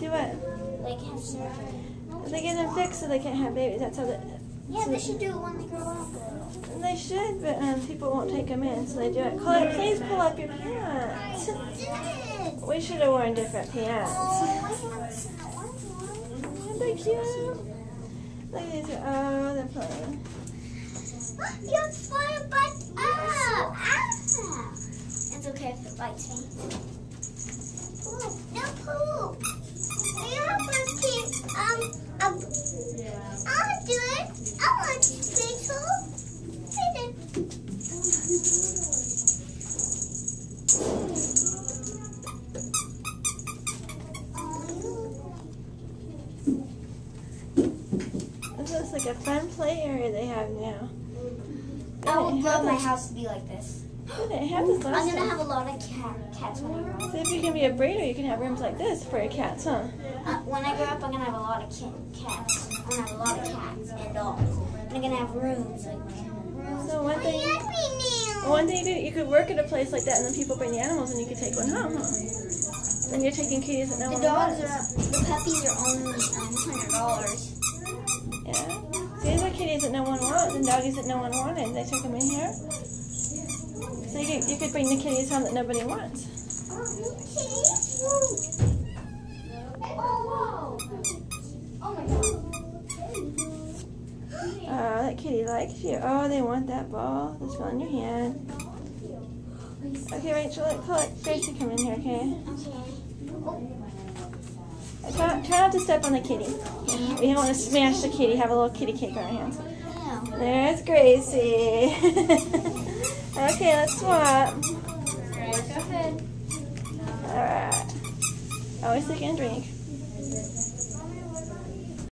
Do what? Like have surgery. They get them fixed so they can't have babies. That's how they... Yeah, they should do it when they grow up. They should, but people won't take them in, so they do it. Chloe, please pull up your pants. We should have worn different pants. Aren't they cute? Look at these. Oh, they're playing. Your foot bites up. It's okay if it bites me. No poop. Your first kid. I'll do it. I want to say so. This looks like a fun play area they have now. I would love my house to be like this. They didn't have this last I'm going to time. have a lot of cats when I grow up. See, if you can be a breeder, you can have rooms like this for your cats, huh? When I grow up, I'm going to have a lot of cats. I'm going to have a lot of cats and dogs. I'm going to have rooms like rooms. So one thing you could work at a place like that, and then people bring the animals, and you could take one home, huh? Then you're taking kitties that no one wants. The puppies are only $100. Yeah. See, these are kitties that no one wants, and doggies that no one wanted. They took them in here. So you could bring the kitties home that nobody wants. Oh, that kitty likes you. Oh, they want that ball. Let's go in your hand. Okay, Rachel, let Gracie come in here, okay? Try not to step on the kitty. We don't want to smash the kitty. Have a little kitty cake on our hands. There's Gracie. Okay, let's swap. Alright, go ahead. Alright. Always taking a drink.